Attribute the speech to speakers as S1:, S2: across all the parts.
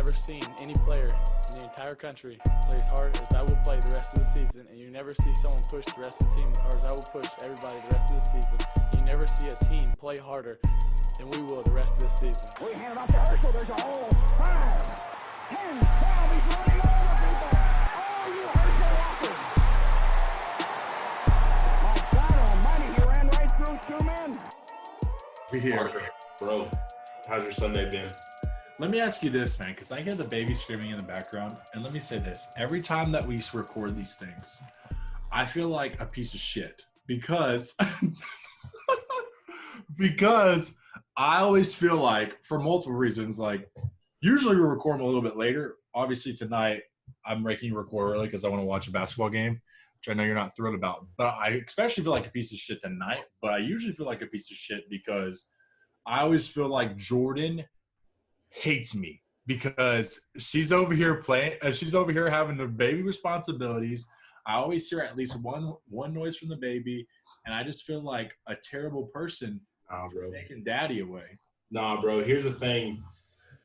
S1: never seen any player in the entire country play as hard as I will play the rest of the season, and you never see someone push the rest of the team as hard as I will push everybody the rest of the season. You never see a team play harder than we will the rest of this season.
S2: We hand it off to Herschel. There's a hole. 5, 10, 12. He's running over people. Oh, you Herschel Walker. My God almighty, he ran right through 2 men.
S3: Here.
S4: Bro, how's your Sunday been?
S3: Let me ask you this, man, because I hear the baby screaming in the background. And let me say this. Every time that we record these things, I feel like a piece of shit because because I always feel like, for multiple reasons, like usually we record them a little bit later. Obviously tonight I'm making you record early because I want to watch a basketball game, which I know you're not thrilled about. But I especially feel like a piece of shit tonight. But I usually feel like a piece of shit because I always feel like Jordan hates me because she's over here playing. She's over here having the baby responsibilities. I always hear at least one noise from the baby, and I just feel like a terrible person for taking daddy away.
S4: Nah, bro. Here's the thing.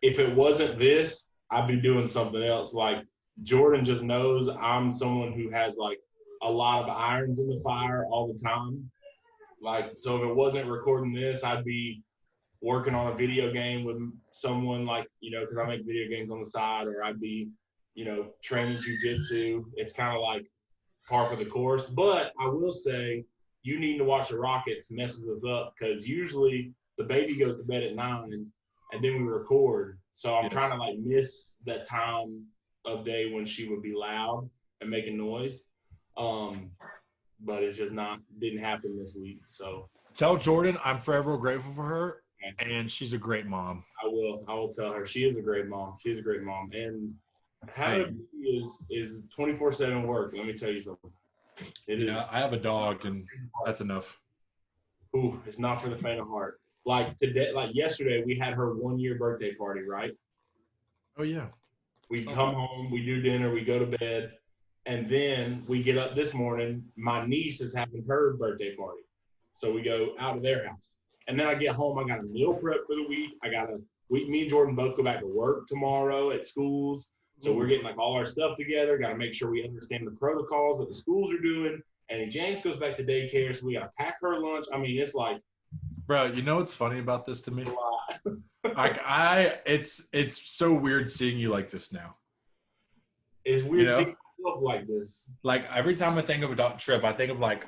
S4: If it wasn't this, I'd be doing something else. Like, Jordan just knows I'm someone who has, like, a lot of irons in the fire all the time. Like, so if it wasn't recording this, I'd be working on a video game with someone, like, you know, because I make video games on the side, or I'd be, you know, training jiu-jitsu. It's kind of like par for the course. But I will say, you need to watch the Rockets messes us up, because usually the baby goes to bed at 9 and then we record. So I'm trying to, like, miss that time of day when she would be loud and making noise. But it's just didn't happen this week. So
S3: tell Jordan I'm forever grateful for her. And she's a great mom.
S4: I will tell her. She is a great mom. She's a great mom. And having a baby is 24/7 work. Let me tell you something. It is.
S3: I have a dog, and that's enough.
S4: Ooh, it's not for the faint of heart. Like today, like yesterday, we had her 1-year birthday party, right?
S3: Oh, yeah.
S4: We come home, we do dinner, we go to bed, and then we get up this morning. My niece is having her birthday party. So we go out to their house. And then I get home, I got a meal prep for the week. Me and Jordan both go back to work tomorrow at schools. So we're getting, like, all our stuff together. Got to make sure we understand the protocols that the schools are doing. And then James goes back to daycare, so we got to pack her lunch. I mean, it's like,
S3: bro, you know what's funny about this to me? It's so weird seeing you like this now.
S4: It's weird seeing myself like this.
S3: Like, every time I think of Tripp, I think of, like,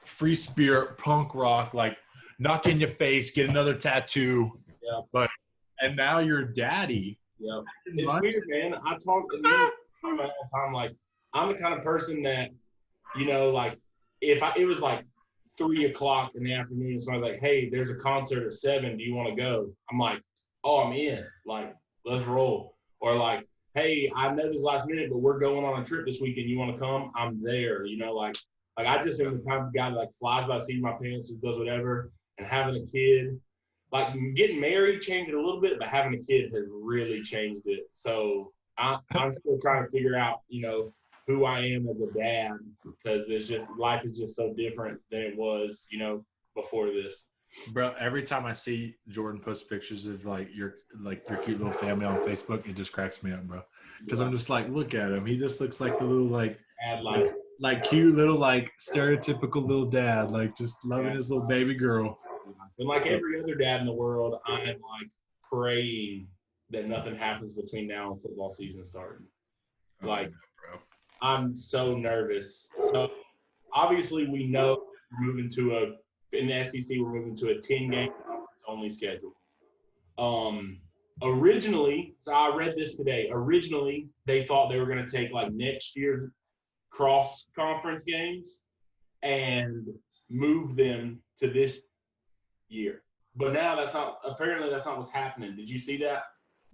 S3: free spirit, punk rock, like, knock in your face, get another tattoo.
S4: Yeah.
S3: And now you're daddy.
S4: Yeah. It's weird, man. I talk to me all the time. Like, I'm the kind of person that, you know, like, it was like 3 o'clock in the afternoon, and somebody's like, hey, there's a concert at 7. Do you want to go? I'm like, oh, I'm in. Like, let's roll. Or like, hey, I know this last minute, but we're going on a trip this weekend. You want to come? I'm there. You know, like I just am the kind of guy that, like, flies by the seat of my pants, just does whatever. And having a kid, like, getting married changed it a little bit, but having a kid has really changed it. So I'm still trying to figure out, you know, who I am as a dad, because life is just so different than it was, you know, before this.
S3: Bro, every time I see Jordan post pictures of, like, your cute little family on Facebook, it just cracks me up, bro. Because I'm just like, look at him. He just looks like the little, like cute little, like, stereotypical little dad, like, just loving his little baby girl.
S4: And like every other dad in the world, I am, like, praying that nothing happens between now and football season starting. Like,
S3: bro,
S4: I'm so nervous. So obviously we know in the SEC, we're moving to a 10-game only schedule. Originally, so I read this today, they thought they were going to take, like, next year's cross-conference games and move them to this year. But now apparently that's not what's happening. Did you see that?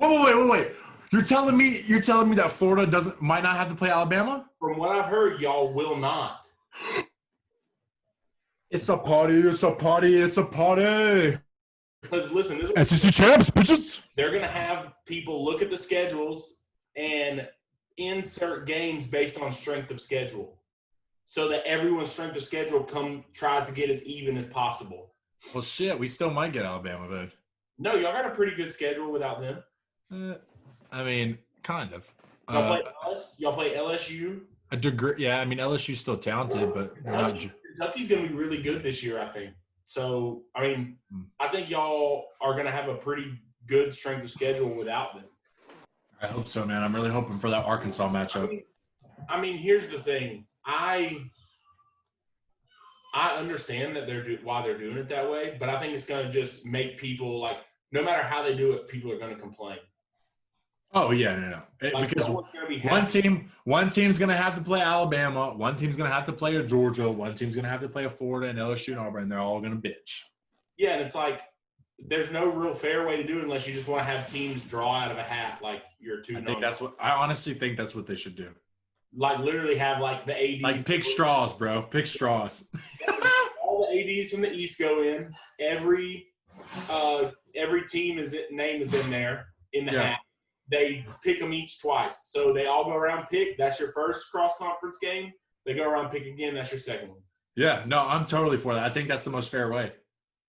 S3: Wait. You're telling me that Florida might not have to play Alabama?
S4: From what I've heard, y'all will not.
S3: It's a party.
S4: Because listen, this
S3: is SEC champs, bitches.
S4: They're going to have people look at the schedules and insert games based on strength of schedule, so that everyone's strength of schedule tries to get as even as possible.
S3: Well, shit, we still might get Alabama then.
S4: No, y'all got a pretty good schedule without them.
S3: I mean, kind of.
S4: Y'all play LSU.
S3: A degree, yeah. I mean, LSU's still talented, but they're not.
S4: Kentucky's going to be really good this year, I think. So, I mean, I think y'all are going to have a pretty good strength of schedule without them.
S3: I hope so, man. I'm really hoping for that Arkansas matchup.
S4: I mean, here's the thing. I understand that why they're doing it that way, but I think it's going to just make people like, no matter how they do it, people are going to complain.
S3: Oh yeah, no. Because one team's gonna have to play Alabama, one team's gonna have to play a Georgia, one team's gonna have to play a Florida and LSU and Auburn, and they're all gonna bitch.
S4: Yeah, and it's like there's no real fair way to do it unless you just want to have teams draw out of a hat like your two.
S3: I honestly think that's what they should do.
S4: Like literally have like the ADs.
S3: Like pick straws, bro. Pick straws.
S4: All the ADs from the East go in. Every team name is in there in the hat. They pick them each twice. So they all go around pick. That's your first cross-conference game. They go around pick again. That's your second one.
S3: Yeah, no, I'm totally for that. I think that's the most fair way.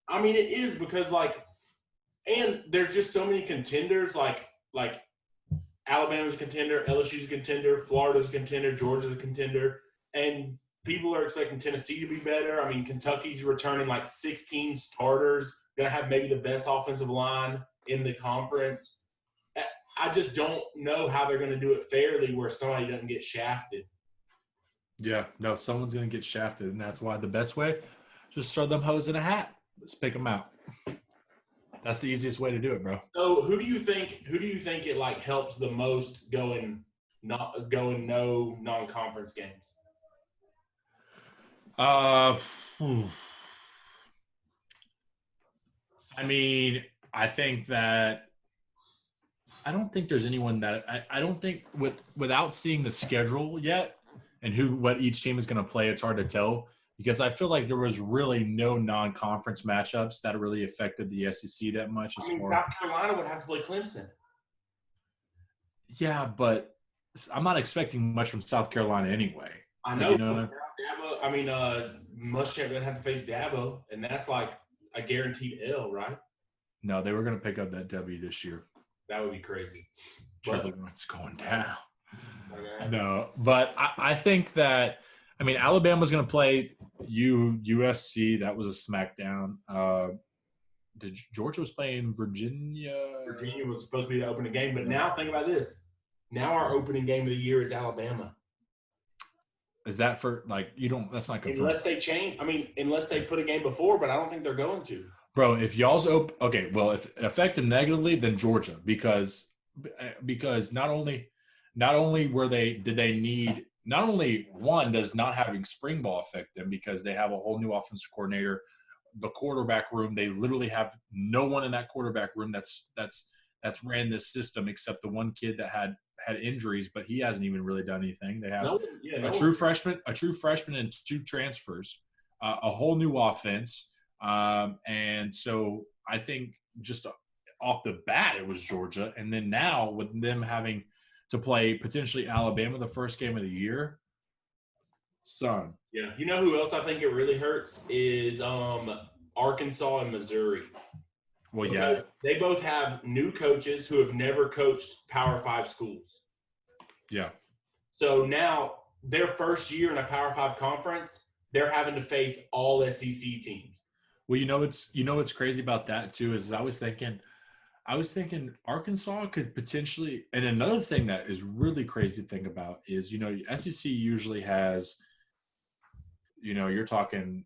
S4: I mean, it is because, and there's just so many contenders. Like Alabama's a contender, LSU's a contender, Florida's a contender, Georgia's a contender. And people are expecting Tennessee to be better. I mean, Kentucky's returning 16 starters, going to have maybe the best offensive line in the conference. I just don't know how they're going to do it fairly where somebody doesn't get shafted.
S3: Yeah, no, someone's going to get shafted, and that's why the best way, just throw them hoes in a hat. Let's pick them out. That's the easiest way to do it, bro.
S4: So who do you think it helps the most going no non-conference games?
S3: I mean, I think that I don't think there's anyone that I don't think without seeing the schedule yet and what each team is going to play, it's hard to tell because I feel like there was really no non-conference matchups that really affected the SEC that much.
S4: South Carolina would have to play Clemson.
S3: Yeah, but I'm not expecting much from South Carolina anyway.
S4: I know. Muschamp didn't have to face Dabo, and that's like a guaranteed L, right?
S3: No, they were going to pick up that W this year.
S4: That would be crazy.
S3: It's going down. No, but I think that Alabama's going to play USC. That was a smackdown. Georgia was playing Virginia.
S4: Virginia was supposed to be the opening game, but now think about this. Now our opening game of the year is Alabama.
S3: Is that for that's not confirmed.
S4: Unless they change. Unless they put a game before, but I don't think they're going to.
S3: Bro, if y'all's okay, well, if it affected negatively, then Georgia, because not only does not having spring ball affect them because they have a whole new offensive coordinator, the quarterback room, they literally have no one in that quarterback room that's ran this system except the one kid that had injuries, but he hasn't even really done anything. They have a true freshman and two transfers, a whole new offense. And so I think just off the bat, it was Georgia. And then now with them having to play potentially Alabama the first game of the year, son.
S4: Yeah. You know who else I think it really hurts is Arkansas and Missouri.
S3: Well,
S4: because they both have new coaches who have never coached Power 5 schools.
S3: Yeah.
S4: So now their first year in a Power 5 conference, they're having to face all SEC teams.
S3: Well, what's crazy about that too is I was thinking Arkansas could potentially, and another thing that is really crazy to think about is, SEC usually has, you're talking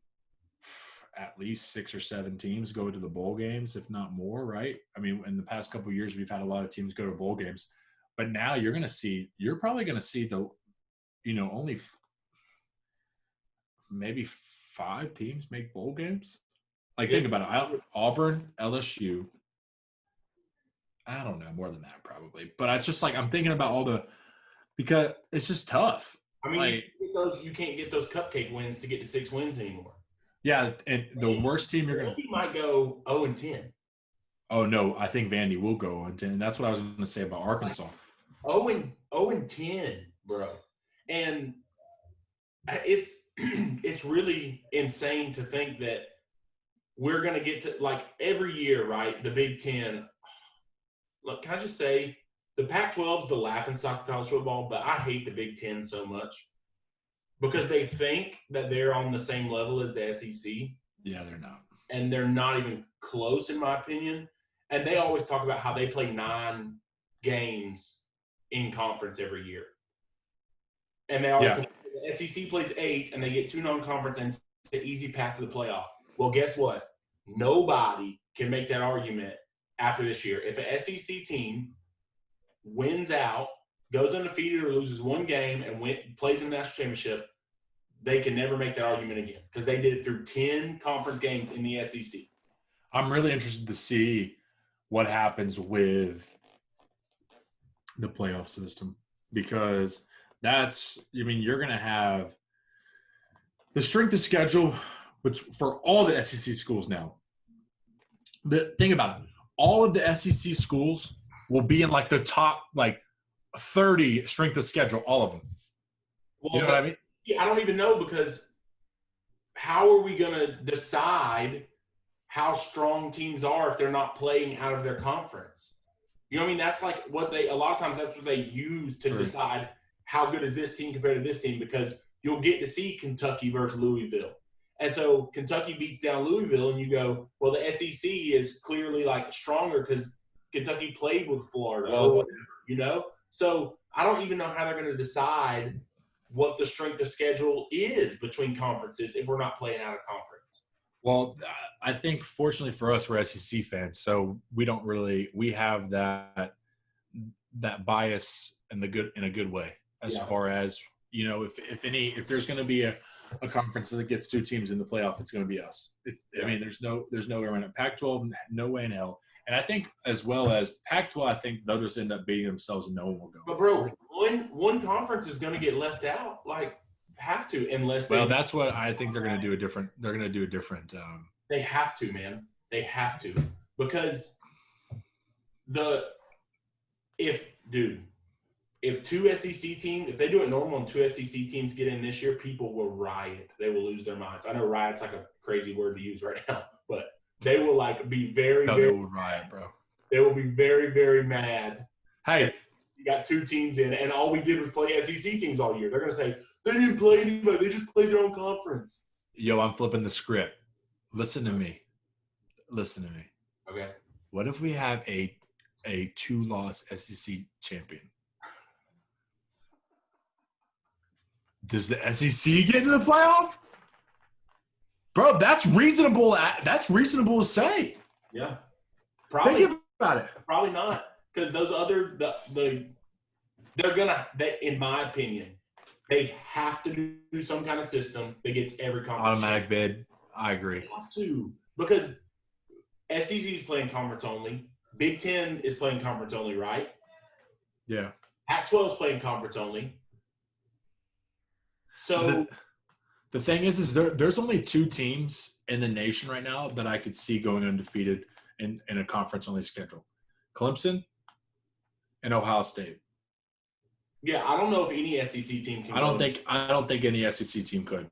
S3: at least 6 or 7 teams go to the bowl games, if not more, right? In the past couple of years, we've had a lot of teams go to bowl games, but now you're probably going to see the, only maybe 5 teams make bowl games. Think about it. Auburn, LSU. I don't know, more than that probably. But it's just I'm thinking about because it's just tough.
S4: You can't get those cupcake wins to get to 6 wins anymore.
S3: Yeah, and the worst team you're going to –
S4: He might go 0-10.
S3: Oh, no, I think Vandy will go 0-10. And that's what I was going to say about Arkansas.
S4: 0-10, bro. And it's really insane to think that we're going to get to every year, right? The Big Ten. Look, can I just say the Pac-12 is the laughingstock of college football, but I hate the Big Ten so much because they think that they're on the same level as the SEC.
S3: Yeah, they're not.
S4: And they're not even close, in my opinion. And they always talk about how they play 9 games in conference every year. And they always the SEC plays 8, and they get 2 non-conference, and it's the easy path to the playoff. Well, guess what? Nobody can make that argument after this year. If an SEC team wins out, goes undefeated or loses 1 game, and plays in the national championship, they can never make that argument again because they did it through 10 conference games in the SEC.
S3: I'm really interested to see what happens with the playoff system because you're going to have the strength of schedule which for all the SEC schools now. Think about it. All of the SEC schools will be in like the top 30 strength of schedule, all of them.
S4: Well,
S3: you know what I mean?
S4: I don't even know because how are we going to decide how strong teams are if they're not playing out of their conference? You know what I mean? That's like a lot of times that's what they use to decide how good is this team compared to this team because you'll get to see Kentucky versus Louisville. And so Kentucky beats down Louisville and you go, well, the SEC is clearly stronger because Kentucky played with Florida or whatever, So I don't even know how they're going to decide what the strength of schedule is between conferences if we're not playing out of conference.
S3: Well, I think fortunately for us, we're SEC fans, so we have that bias in a good way as far as if there's going to be a conference that gets 2 teams in the playoff, it's going to be us. I mean, there's no way around it. Pac-12, no way in hell. And I think as well as Pac-12, I think they'll just end up beating themselves and no one will go.
S4: But bro, one conference is going to get left out. Have to unless they.
S3: Well, that's what I think they're going to do a different. They're going to do a different.
S4: They have to, man. They have to because if 2 SEC teams, if they do it normal and 2 SEC teams get in this year, people will riot. They will lose their minds. I know riot's like a crazy word to use right now, but they will be very.
S3: They will riot, bro.
S4: They will be very, very mad.
S3: Hey,
S4: you got 2 teams in, and all we did was play SEC teams all year. They're going to say they didn't play anybody; they just played their own conference.
S3: Yo, I'm flipping the script. Listen to me.
S4: Okay.
S3: What if we have a 2-loss SEC champion? Does the SEC get into the playoff? Bro, that's reasonable. That's reasonable to say.
S4: Yeah. Probably.
S3: Think about it.
S4: Probably not. Because those other they're gonna in my opinion, they have to do some kind of system that gets every conference.
S3: Automatic bid. I agree.
S4: They have to. Because SEC is playing conference only. Big Ten is playing conference only, right?
S3: Yeah.
S4: Pac-12 is playing conference only. So
S3: the thing is there's only 2 teams in the nation right now that I could see going undefeated in a conference-only schedule. Clemson and Ohio State.
S4: Yeah, I don't know if any SEC team can.
S3: I don't think any SEC team could.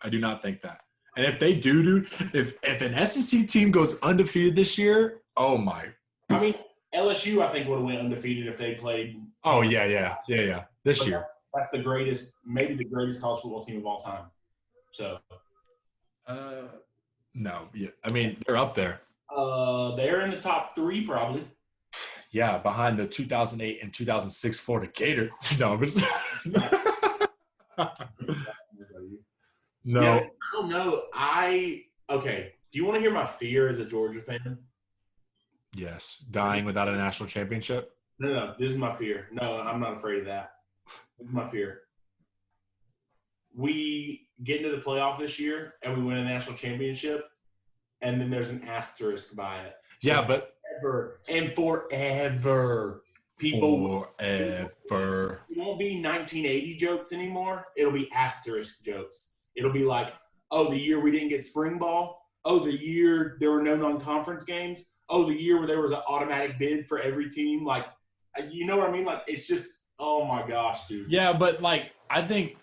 S3: I do not think that. And if they do, if an SEC team goes undefeated this year, oh my.
S4: I mean, LSU I think would have went undefeated if they played.
S3: Oh yeah. This year.
S4: That's maybe the greatest college football team of all time. So.
S3: No. Yeah. I mean, they're up there.
S4: They're in the top 3 probably.
S3: Yeah, behind the 2008 and 2006 Florida Gators. No, but no.
S4: Yeah, I don't know. Okay. Do you want to hear my fear as a Georgia fan?
S3: Yes, dying without a national championship.
S4: No. This is my fear. No, I'm not afraid of that. This is my fear. We get into the playoff this year and we win a national championship, and then there's an asterisk by it.
S3: Yeah, but
S4: forever. People
S3: forever.
S4: It won't be 1980 jokes anymore. It'll be asterisk jokes. It'll be like, oh, the year we didn't get spring ball. Oh, the year there were no non-conference games. Oh, the year where there was an automatic bid for every team. You know what I mean? It's just, oh my gosh, dude.
S3: Yeah, but I think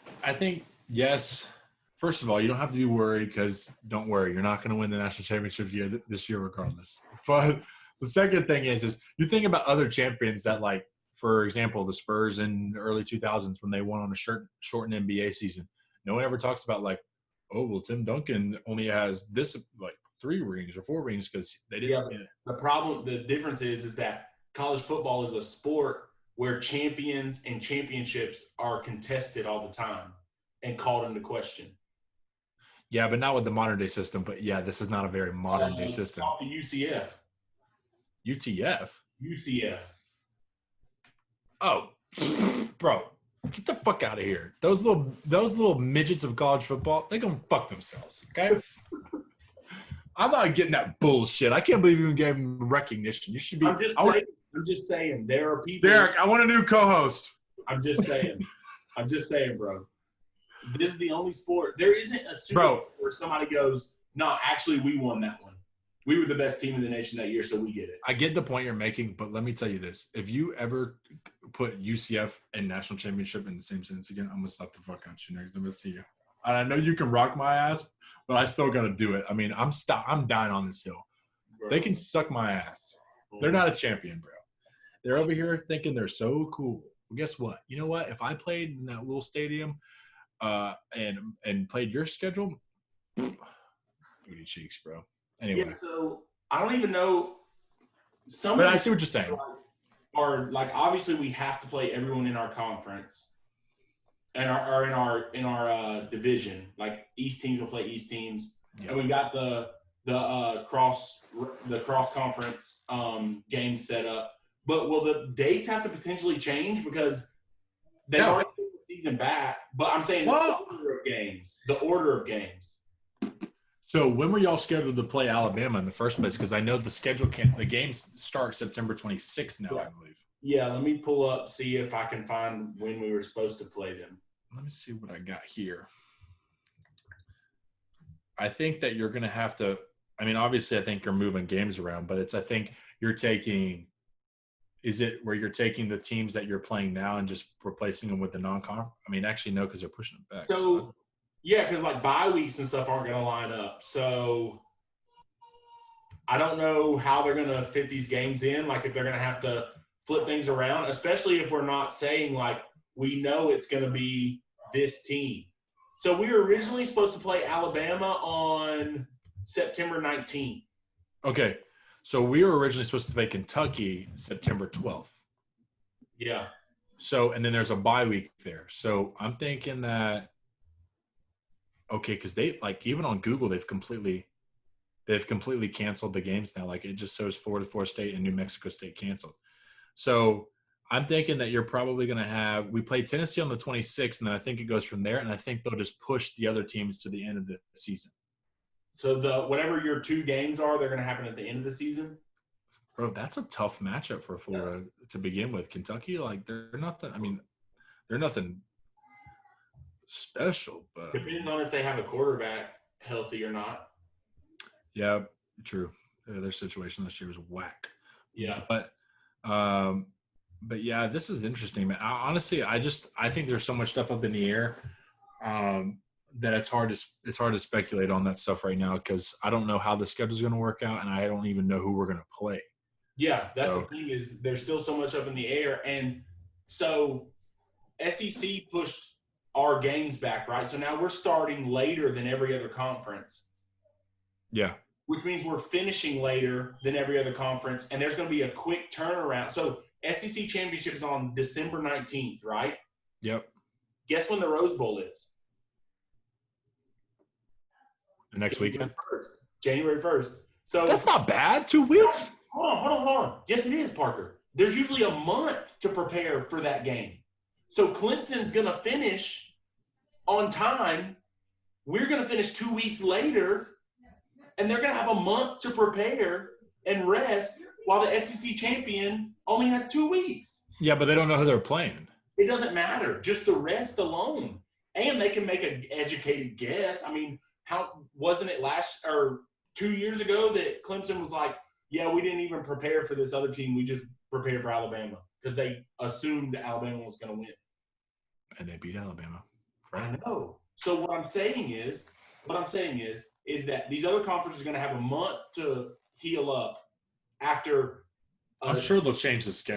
S3: yes. First of all, you don't have to be worried because don't worry, you're not going to win the national championship this year regardless. But the second thing is you think about other champions that for example, the Spurs in the early 2000s when they won on a shortened NBA season. No one ever talks about like, oh, well, Tim Duncan only has this like 3 rings or 4 rings because they didn't.
S4: Yeah, the difference is that college football is a sport where champions and championships are contested all the time and called into question.
S3: Yeah, but not with the modern day system. But yeah, this is not a very modern day system.
S4: Talk to UCF.
S3: UTF?
S4: UCF.
S3: Oh, bro, get the fuck out of here. Those little midgets of college football, they gonna fuck themselves, okay? I'm not getting that bullshit. I can't believe you even gave them recognition. You should be.
S4: I'm just saying. There are people.
S3: Derek, I want a new co-host.
S4: I'm just saying, bro. This is the only sport. There isn't a Super Bowl where somebody goes, "No, actually, we won that one. We were the best team in the nation that year, so we get it."
S3: I get the point you're making, but let me tell you this: if you ever put UCF and national championship in the same sentence again, I'm gonna slap the fuck out you next time I see you. And I know you can rock my ass, but I still gotta do it. I mean, I'm dying on this hill.
S4: Bro.
S3: They can suck my ass. They're not a champion, bro. They're over here thinking they're so cool. Well, guess what? You know what? If I played in that little stadium and played your schedule, booty cheeks, bro. Anyway.
S4: Yeah, so I don't even know.
S3: But I see what you're saying.
S4: Are like obviously we have to play everyone in our conference and in our division. Like East teams will play East teams, and we got the cross conference game set up. But will the dates have to potentially change because they've already put the season back? But I'm saying the order of games.
S3: So when were y'all scheduled to play Alabama in the first place? Because I know the games start September 26th now, I believe.
S4: Yeah, let me pull up, see if I can find when we were supposed to play them.
S3: Let me see what I got here. I think that you're going to have to – I mean, obviously I think you're moving games around, but I think you're taking – is it where you're taking the teams that you're playing now and just replacing them with the non-conference? I mean, actually, no, because they're pushing it back.
S4: So yeah, because like bye weeks and stuff aren't going to line up. So I don't know how they're going to fit these games in, like if they're going to have to flip things around, especially if we're not saying like we know it's going to be this team. So we were originally supposed to play Alabama on September 19th.
S3: Okay. So we were originally supposed to play Kentucky September 12th.
S4: Yeah.
S3: So, and then there's a bye week there. So I'm thinking that, okay, because they like even on Google they've completely canceled the games now. Like it just shows Florida State and New Mexico State canceled. So I'm thinking that you're probably going to have – we play Tennessee on the 26th, and then I think it goes from there, and I think they'll just push the other teams to the end of the season.
S4: So whatever your 2 games are, they're going to happen at the end of the season?
S3: Bro, that's a tough matchup for Florida to begin with. Kentucky, like they're nothing special. But
S4: depends on if they have a quarterback healthy or not.
S3: Yeah, true. Yeah, their situation last year was whack.
S4: Yeah.
S3: But yeah, this is interesting, man. Honestly, I think there's so much stuff up in the air that it's hard to speculate on that stuff right now because I don't know how the schedule's going to work out, and I don't even know who we're going to play.
S4: Yeah, that's the thing is there's still so much up in the air, and so SEC pushed our games back, right? So now we're starting later than every other conference.
S3: Yeah.
S4: Which means we're finishing later than every other conference, and there's going to be a quick turnaround. So SEC championship is on December 19th, right?
S3: Yep.
S4: Guess when the Rose Bowl is?
S3: The next weekend?
S4: January 1st. So
S3: that's not bad. 2 weeks?
S4: Hold on. Yes, it is, Parker. There's usually a month to prepare for that game. So Clemson's going to finish on time. We're going to finish 2 weeks later. And they're going to have a month to prepare and rest while the SEC champion only has 2 weeks.
S3: Yeah, but they don't know who they're playing.
S4: It doesn't matter. Just the rest alone. And they can make an educated guess. I mean, how wasn't it 2 years ago that Clemson was like, yeah, we didn't even prepare for this other team. We just prepared for Alabama because they assumed Alabama was going to win.
S3: And they beat Alabama.
S4: Right? I know. So what I'm saying is that these other conferences are going to have a month to heal up after.
S3: I'm sure they'll change the schedule.